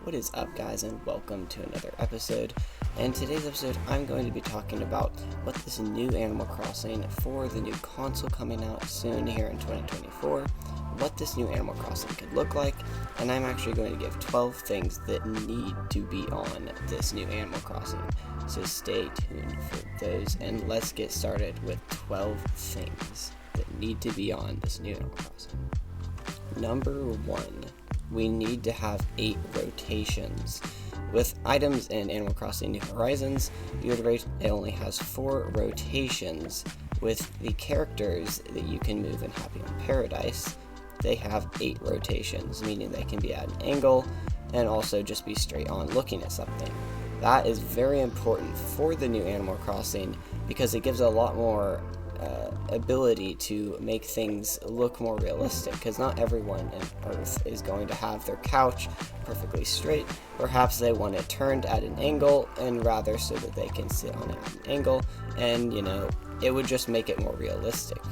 What is up, guys, and welcome to another episode. In today's episode, I'm going to be talking about what this new Animal Crossing for the new console coming out soon here in 2024, what this new Animal Crossing could look like, and I'm actually going to give 12 things that need to be on this new Animal Crossing. So stay tuned for those, and let's get started with 12 things that need to be on this new Animal Crossing. Number 1. We need to have 8 rotations. With items in Animal Crossing New Horizons, it only has 4 rotations. With the characters that you can move in Happy on Paradise, they have 8 rotations, meaning they can be at an angle and also just be straight on looking at something. That is very important for the new Animal Crossing because it gives a lot more ability to make things look more realistic, because not everyone on Earth is going to have their couch perfectly straight. Perhaps they want it turned at an angle, and rather so that they can sit on it at an angle, and it would just make it more realistic.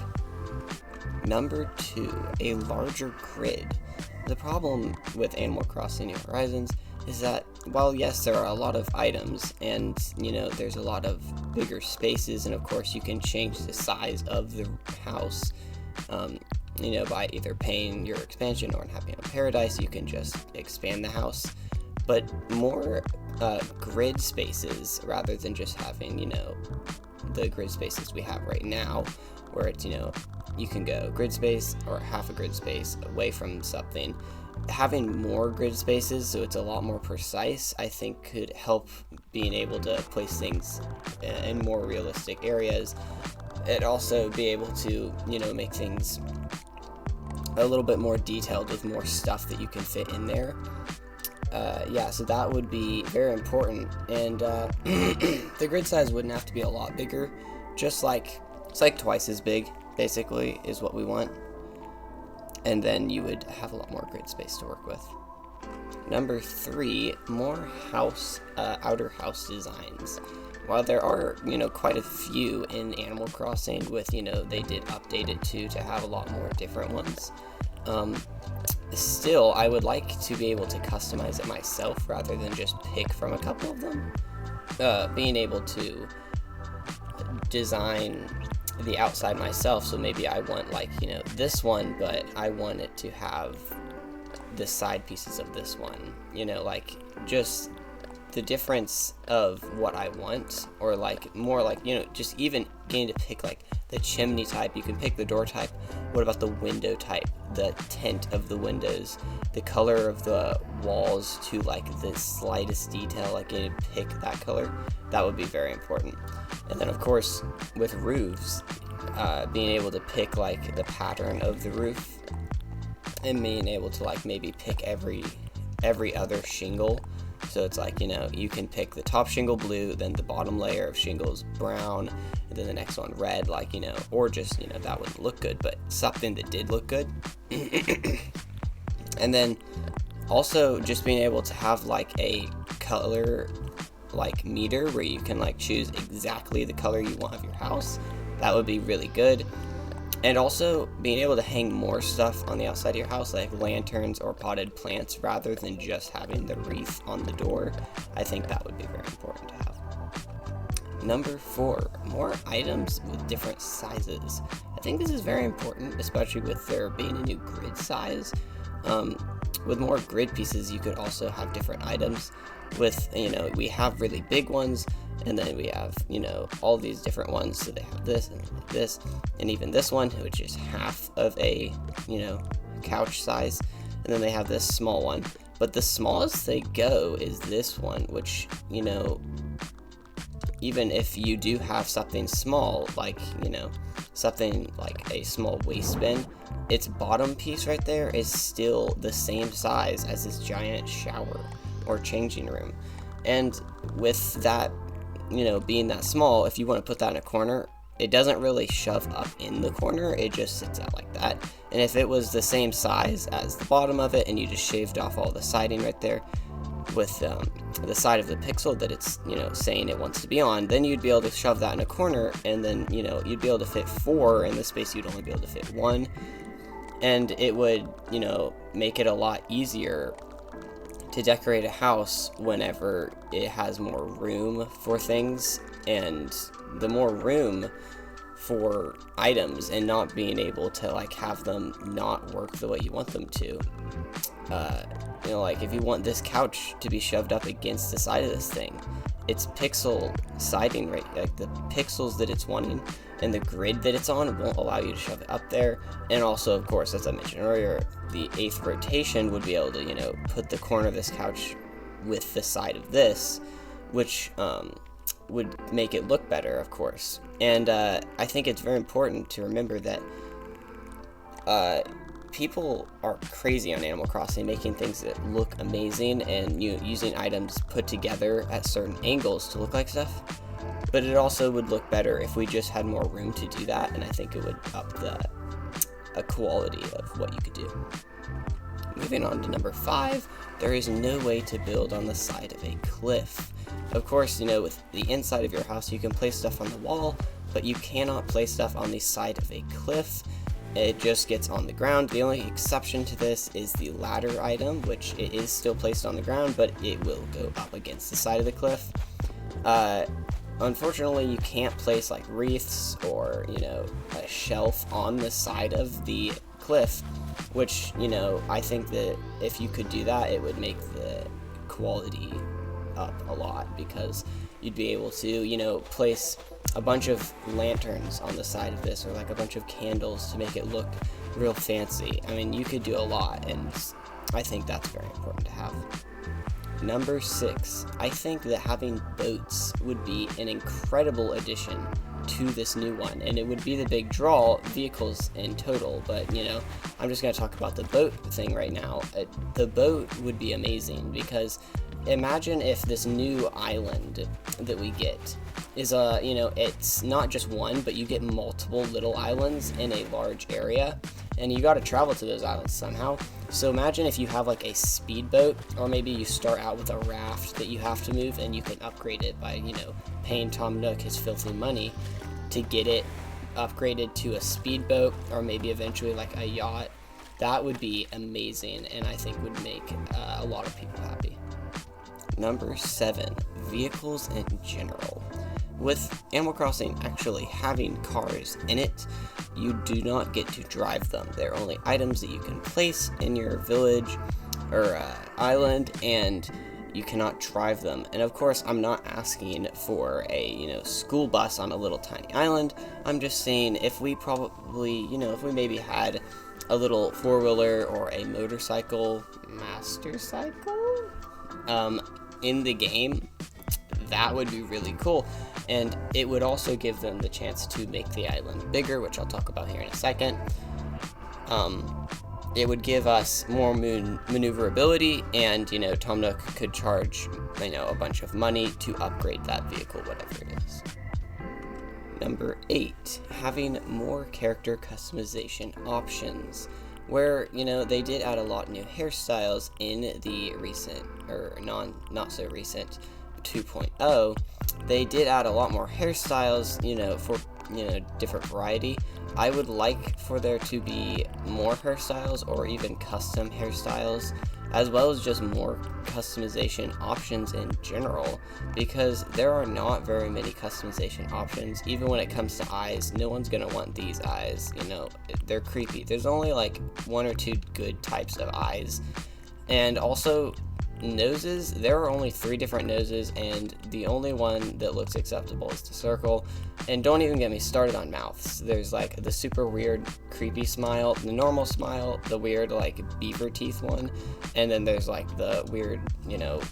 Number 2, a larger grid. The problem with Animal Crossing New Horizons is that while yes, there are a lot of items and there's a lot of bigger spaces, and of course you can change the size of the house by either paying your expansion, or in Happy on Paradise you can just expand the house, but more grid spaces rather than just having the grid spaces we have right now, where it's you can go grid space or half a grid space away from something. Having more grid spaces, so it's a lot more precise, I think could help being able to place things in more realistic areas, and also be able to make things a little bit more detailed with more stuff that you can fit in there. So that would be very important, and the grid size wouldn't have to be a lot bigger, it's like twice as big basically is what we want, and then you would have a lot more grid space to work with. Number 3, more outer house designs. While there are quite a few in Animal Crossing with they did update it to have a lot more different ones, still I would like to be able to customize it myself rather than just pick from a couple of them. Being able to design the outside myself, so maybe I want this one, but I want it to have the side pieces of this one, just the difference of what I want, or more just even getting to pick the chimney type. You can pick the door type. What about the window type, the tint of the windows, the color of the walls to the slightest detail, getting to pick that color? That would be very important. And then of course with roofs, being able to pick the pattern of the roof, and being able to maybe pick every other shingle. So it's you can pick the top shingle blue, then the bottom layer of shingles brown, and then the next one red, or just that wouldn't look good, but something that did look good. And then also just being able to have a color meter where you can choose exactly the color you want of your house. That would be really good. And also being able to hang more stuff on the outside of your house, like lanterns or potted plants, rather than just having the wreath on the door. I think that would be very important to have. Number 4, more items with different sizes. I think this is very important, especially with there being a new grid size. With more grid pieces, you could also have different items. With we have really big ones, and then we have all these different ones. So they have this and this, and even this one, which is half of a couch size, and then they have this small one. But the smallest they go is this one, which even if you do have something small, something like a small waste bin, its bottom piece right there is still the same size as this giant shower or changing room. And with that being that small, if you want to put that in a corner, it doesn't really shove up in the corner, it just sits out like that. And if it was the same size as the bottom of it, and you just shaved off all the siding right there with the side of the pixel that it's saying it wants to be on, then you'd be able to shove that in a corner, and then you'd be able to fit 4 in the space you'd only be able to fit 1, and it would make it a lot easier to decorate a house whenever it has more room for things, and the more room for items and not being able to like have them not work the way you want them to. Like if you want this couch to be shoved up against the side of this thing, its pixel siding rate, like the pixels that it's wanting and the grid that it's on, won't allow you to shove it up there. And also, of course, as I mentioned earlier, the 8th rotation would be able to, put the corner of this couch with the side of this, which would make it look better, of course. And I think it's very important to remember that people are crazy on Animal Crossing, making things that look amazing and using items put together at certain angles to look like stuff. But it also would look better if we just had more room to do that, and I think it would up the quality of what you could do. Moving on to number 5, there is no way to build on the side of a cliff. Of course, with the inside of your house, you can place stuff on the wall, but you cannot place stuff on the side of a cliff. It just gets on the ground. The only exception to this is the ladder item, which it is still placed on the ground, but it will go up against the side of the cliff. Unfortunately, you can't place like wreaths or, a shelf on the side of the cliff, which, I think that if you could do that, it would make the quality up a lot, because you'd be able to, place a bunch of lanterns on the side of this, or like a bunch of candles to make it look real fancy. I mean, you could do a lot, and I think that's very important to have. Number 6, I think that having boats would be an incredible addition to this new one, and it would be the big draw, vehicles in total, but I'm just going to talk about the boat thing right now. The boat would be amazing, because imagine if this new island that we get is it's not just one, but you get multiple little islands in a large area, and you got to travel to those islands somehow. So imagine if you have like a speedboat, or maybe you start out with a raft that you have to move, and you can upgrade it by paying Tom Nook his filthy money to get it upgraded to a speedboat, or maybe eventually like a yacht. That would be amazing, and I think would make a lot of people happy. Number 7, vehicles in general. With Animal Crossing actually having cars in it, you do not get to drive them. They're only items that you can place in your village or island, and you cannot drive them. And of course, I'm not asking for a school bus on a little tiny island. I'm just saying if we if we maybe had a little 4-wheeler or a motorcycle, master cycle, in the game, that would be really cool. And it would also give them the chance to make the island bigger, which I'll talk about here in a second. It would give us more maneuverability, and Tom Nook could charge a bunch of money to upgrade that vehicle, whatever it is. Number 8, having more character customization options, where they did add a lot of new hairstyles in the recent, or not so recent 2.0. They did add a lot more hairstyles, for different variety. I would like for there to be more hairstyles, or even custom hairstyles, as well as just more customization options in general, because there are not very many customization options. Even when it comes to eyes, no one's gonna want these eyes, they're creepy. There's only like 1 or 2 good types of eyes. And also noses, there are only 3 different noses, and the only one that looks acceptable is the circle. And don't even get me started on mouths. There's like the super weird creepy smile, the normal smile, the weird like beaver teeth one, and then there's like the weird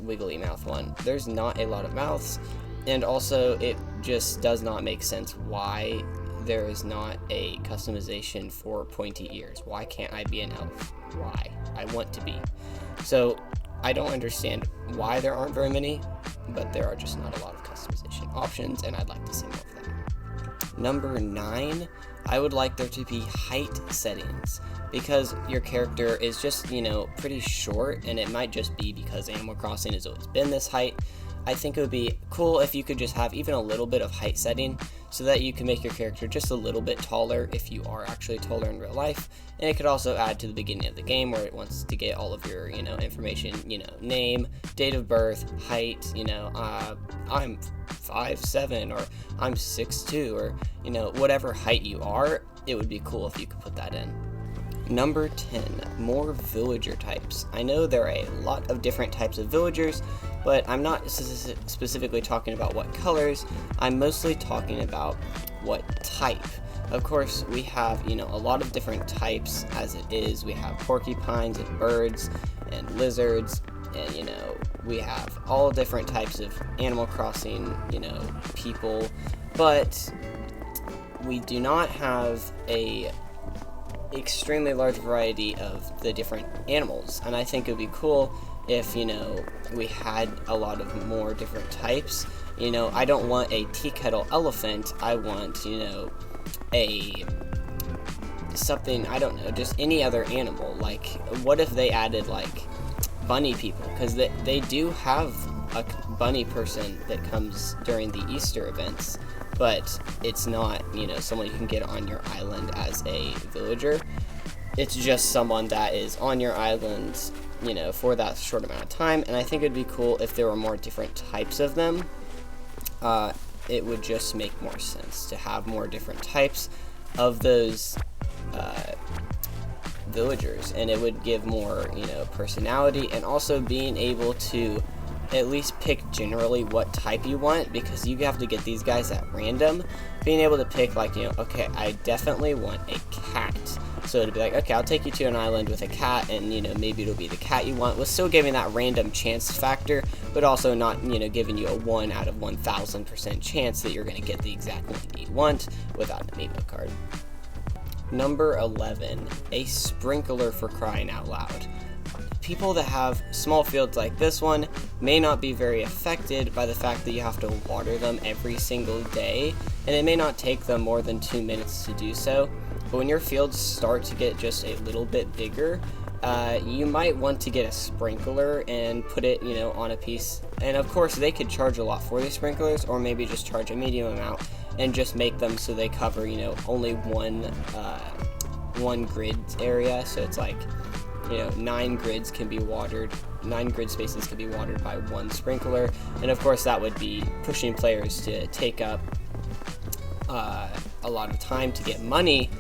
wiggly mouth one. There's not a lot of mouths, and also it just does not make sense why there is not a customization for pointy ears. Why can't I be an elf? Why? I want to be. So I don't understand why there aren't very many, but there are just not a lot of customization options, and I'd like to see more of that. Number 9, I would like there to be height settings, because your character is just, pretty short, and it might just be because Animal Crossing has always been this height, I think it would be cool if you could just have even a little bit of height setting so that you can make your character just a little bit taller if you are actually taller in real life. And it could also add to the beginning of the game where it wants to get all of your, information, name, date of birth, height, I'm 5'7", or I'm 6'2", or, whatever height you are. It would be cool if you could put that in. Number 10, more villager types. I know there are a lot of different types of villagers, but I'm not specifically talking about what colors. I'm mostly talking about what type. Of course, we have, a lot of different types as it is. We have porcupines and birds and lizards, and, we have all different types of Animal Crossing, people, but we do not have a extremely large variety of the different animals, and I think it would be cool if we had a lot of more different types. I don't want a tea kettle elephant. I want a something, I don't know, just any other animal. Like, what if they added like bunny people, because they do have a bunny person that comes during the Easter events, but it's not, someone you can get on your island as a villager. It's just someone that is on your island, for that short amount of time, and I think it'd be cool if there were more different types of them. It would just make more sense to have more different types of those villagers, and it would give more, personality, and also being able to at least pick generally what type you want, because you have to get these guys at random. Being able to pick, like, okay, I definitely want a cat. So it'd be like, okay, I'll take you to an island with a cat, and, maybe it'll be the cat you want, with still giving that random chance factor, but also not, giving you a 1 out of 1,000% chance that you're going to get the exact one that you want without an amiibo card. Number 11, a sprinkler, for crying out loud. People that have small fields like this one may not be very affected by the fact that you have to water them every single day, and it may not take them more than 2 minutes to do so. But when your fields start to get just a little bit bigger, you might want to get a sprinkler and put it, on a piece. And of course, they could charge a lot for these sprinklers, or maybe just charge a medium amount and just make them so they cover, only one grid area. So it's like, 9 grids can be watered, 9 grid spaces can be watered by one sprinkler. And of course, that would be pushing players to take up a lot of time to get money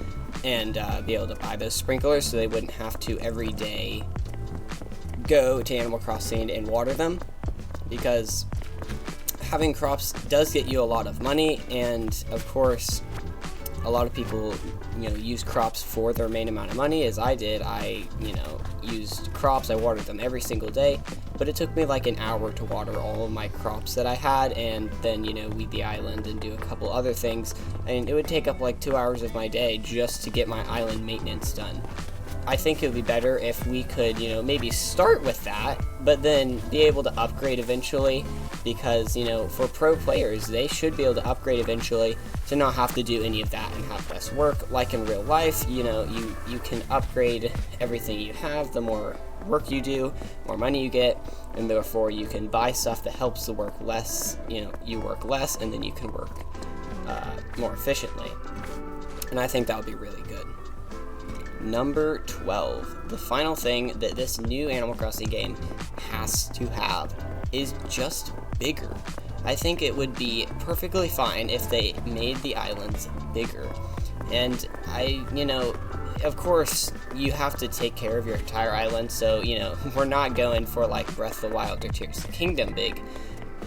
and be able to buy those sprinklers, so they wouldn't have to every day go to Animal Crossing and water them, because having crops does get you a lot of money. And of course, a lot of people use crops for their main amount of money, as I did. I used crops, I watered them every single day, but it took me like an hour to water all of my crops that I had, and then weed the island and do a couple other things, and it would take up like 2 hours of my day just to get my island maintenance done. I think it would be better if we could, maybe start with that, but then be able to upgrade eventually, because, for pro players, they should be able to upgrade eventually to not have to do any of that and have less work. Like in real life, you can upgrade everything you have. The more work you do, more money you get, and therefore you can buy stuff that helps the work less. You work less, and then you can work more efficiently. And I think that would be really good. Number 12, the final thing that this new Animal Crossing game has to have is just bigger. I think it would be perfectly fine if they made the islands bigger. And of course, you have to take care of your entire island, so, we're not going for like Breath of the Wild or Tears of the Kingdom big.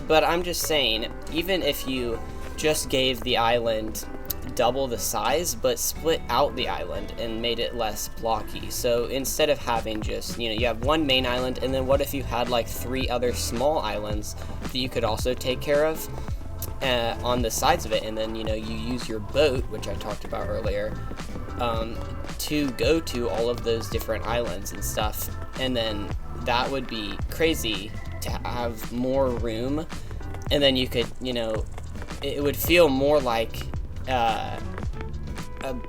But I'm just saying, even if you just gave the island double the size, but split out the island and made it less blocky. So instead of having just, you have one main island, and then what if you had like 3 other small islands that you could also take care of on the sides of it, and then, you use your boat, which I talked about earlier, to go to all of those different islands and stuff. And then that would be crazy to have more room, and then you could, it would feel more like a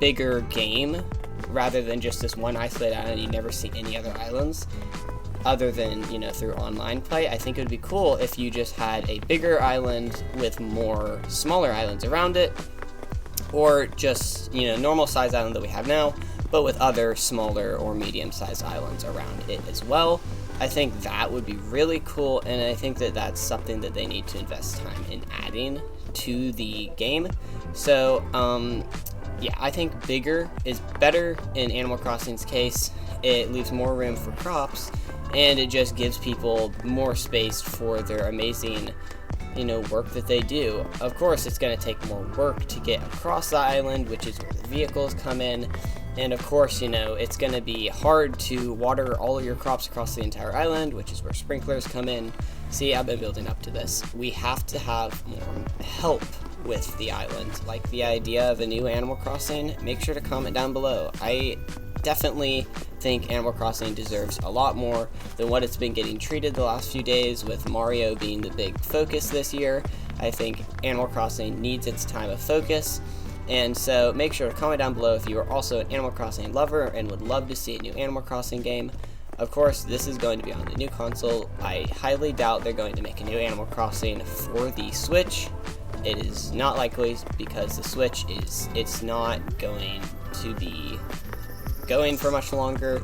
bigger game rather than just this one isolated island. You never see any other islands. other than, you know, through online play. I think it would be cool if you just had a bigger island with more smaller islands around it, or just, you know, normal size island that we have now, but with other smaller or medium-sized islands around it as well. I think that would be really cool, and I think that that's something that they need to invest time in adding to the game. So, yeah, I think bigger is better in Animal Crossing's case. It leaves more room for crops, and it just gives people more space for their amazing, you know, work that they do. Of course, it's going to take more work to get across the island, which is where the vehicles come in. And of course, you know, it's going to be hard to water all of your crops across the entire island, which is where sprinklers come in. See, I've been building up to this. We have to have more help with the island. Like the idea of a new Animal Crossing, make sure to comment down below. I definitely think Animal Crossing deserves a lot more than what it's been getting treated the last few days, with Mario being the big focus this year. I think Animal Crossing needs its time of focus. And so make sure to comment down below if you are also an Animal Crossing lover and would love to see a new Animal Crossing game. Of course, this is going to be on the new console. I highly doubt they're going to make a new Animal Crossing for the Switch. It is not likely, because the Switch it's not going to be going for much longer.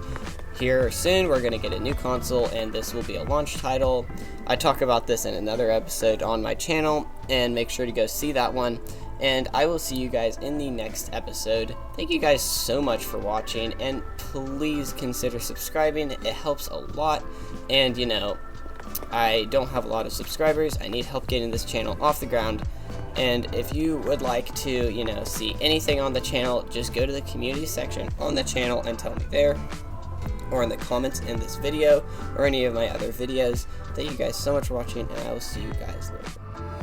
Here soon we're going to get a new console, and this will be a launch title. I talk about this in another episode on my channel, and make sure to go see that one. And I will see you guys in the next episode. Thank you guys so much for watching, and please consider subscribing. It helps a lot. And, you know, I don't have a lot of subscribers. I need help getting this channel off the ground. And if you would like to, you know, see anything on the channel, just go to the community section on the channel and tell me there, or in the comments in this video, or any of my other videos. Thank you guys so much for watching, and I will see you guys later.